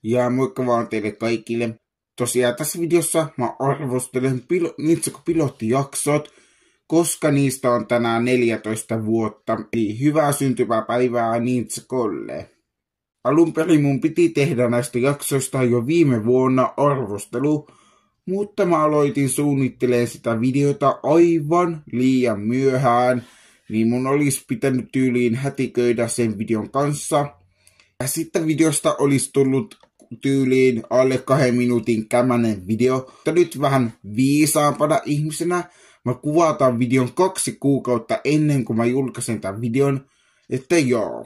Ja moikka vaan teille kaikille. Tosiaan tässä videossa mä arvostelen Ninjago-pilottijaksot, koska niistä on tänään 14 vuotta. Eli hyvää syntymäpäivää Ninjagolle. Alun perin mun piti tehdä näistä jaksoista jo viime vuonna arvostelu, mutta mä aloitin suunnittelemaan sitä videota aivan liian myöhään, niin mun olisi pitänyt tyyliin hätiköidä sen videon kanssa. Ja sitten videosta olisi tullut tyyliin alle 2 minuutin kämänen video, mutta nyt vähän viisaampana ihmisenä mä kuvataan videon 2 kuukautta ennen kuin mä julkaisen tämän videon, että joo.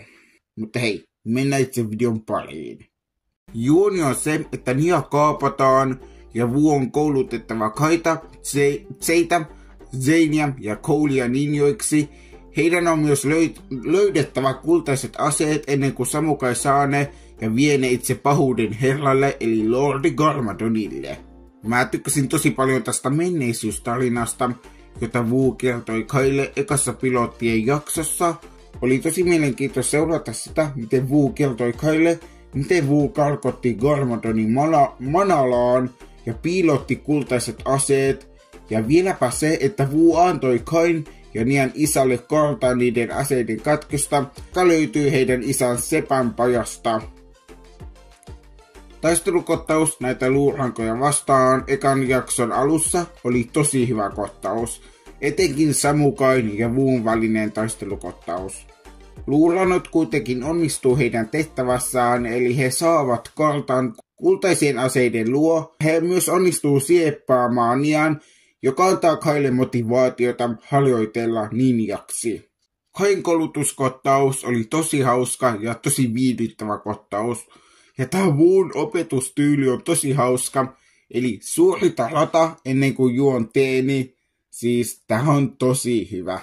Mutta hei, mennään itse videon pariin. Juoni on se, että Nia kaapataan ja Wu on koulutettava Kaita, Zeitä, Zania ja Coolea ninjoiksi. Heidän on myös löydettävä kultaiset aseet ennen kuin Samukai saa ne ja vie ne itse pahuuden herralle eli Lordi Garmadonille. Mä tykkäsin tosi paljon tästä menneisyystarinasta, jota Wu kertoi Kaille ekassa pilottien jaksossa. Oli tosi mielenkiintoista seurata sitä, miten Wu kertoi Kaille, miten Wu karkotti Garmadonin Manalaan ja piilotti kultaiset aseet. Ja vieläpä se, että Wu antoi Kain ja Nian isälle kartan niiden aseiden katkosta, joka löytyy heidän isän Sepän pajasta. Taistelukottaus näitä luurankoja vastaan ekan jakson alussa oli tosi hyvä kottaus, etenkin Samukain ja Wuun välinen taistelukottaus. Luurannot kuitenkin onnistuu heidän tehtävässään, eli he saavat kartan kultaisien aseiden luo. He myös onnistuu sieppaamaan Nian, joka antaa Kaille motivaatiota harjoitella ninjaksi. Kain koulutuskottaus oli tosi hauska ja tosi viihdyttävä kottaus. Ja tää Wuun opetustyyli on tosi hauska, eli suorita rata ennen kuin juon teeni. Siis tää on tosi hyvä.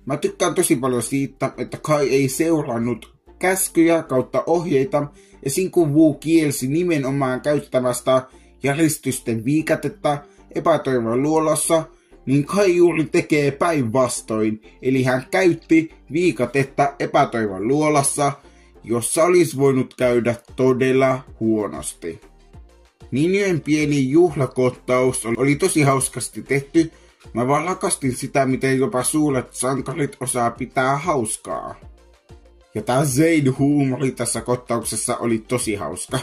Mä tykkään tosi paljon siitä, että Kai ei seurannut käskyjä kautta ohjeita, ja siinä kun Wu kielsi nimenomaan käyttämästä järjestysten viikatetta epätoivon luolassa, niin Kai juuri tekee päinvastoin, eli hän käytti viikatetta epätoivon luolassa, jossa olisi voinut käydä todella huonosti. Ninjojen pieni juhlakottaus oli tosi hauskasti tehty. Mä vaan rakastin sitä, miten jopa suuret sankarit osaa pitää hauskaa. Ja tää Zein huumori tässä kottauksessa oli tosi hauska.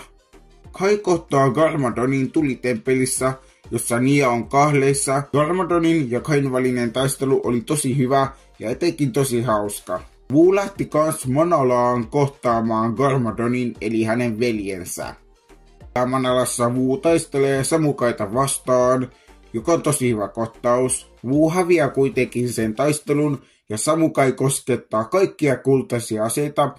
Kai kohtaa Garmadonin tulitemppelissä, jossa Nia on kahleissa. Garmadonin ja Kain välinen taistelu oli tosi hyvä ja etenkin tosi hauska. Wu lähti kans Manalaan kohtaamaan Garmadonin eli hänen veljensä. Manalassa Wu taistelee Samukaita vastaan, joka on tosi hyvä kottaus. Wu häviää kuitenkin sen taistelun ja Samukai koskettaa kaikkia kultaisia aseita,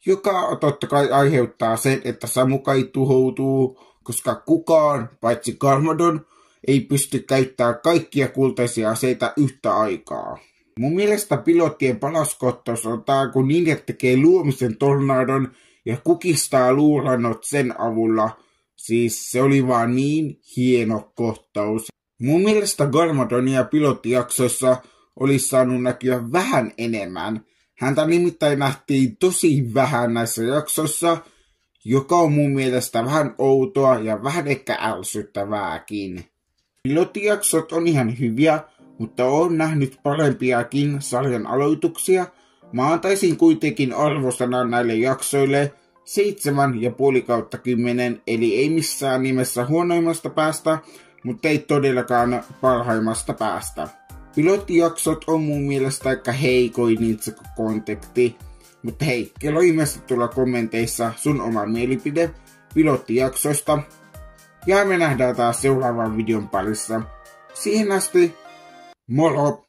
joka totta kai aiheuttaa sen, että Samukai tuhoutuu, koska kukaan, paitsi Garmadon, ei pysty käyttämään kaikkia kultaisia aseita yhtä aikaa. Mun mielestä pilottien palaskottaus on tää, kun ninjat tekee luomisen tornadon ja kukistaa luurannot sen avulla. Siis se oli vaan niin hieno kohtaus. Mun mielestä Garmadonia pilottijaksoissa olisi saanut näkyä vähän enemmän. Häntä nimittäin nähtiin tosi vähän näissä jaksoissa, joka on mun mielestä vähän outoa ja vähän ehkä ärsyttävääkin. Pilottijaksot on ihan hyviä, mutta oon nähnyt parempiakin sarjan aloituksia. Mä antaisin kuitenkin arvosanan näille jaksoille 7,5/10, eli ei missään nimessä huonoimmasta päästä, mutta ei todellakaan parhaimmasta päästä. Pilottijaksot on mun mielestä aika heikoin Ninjago-konteksti, mutta hei, kerro ihmeessä tulla kommenteissa sun oma mielipide pilottijaksoista. Ja me nähdään taas seuraavan videon parissa. Siihen asti, moro!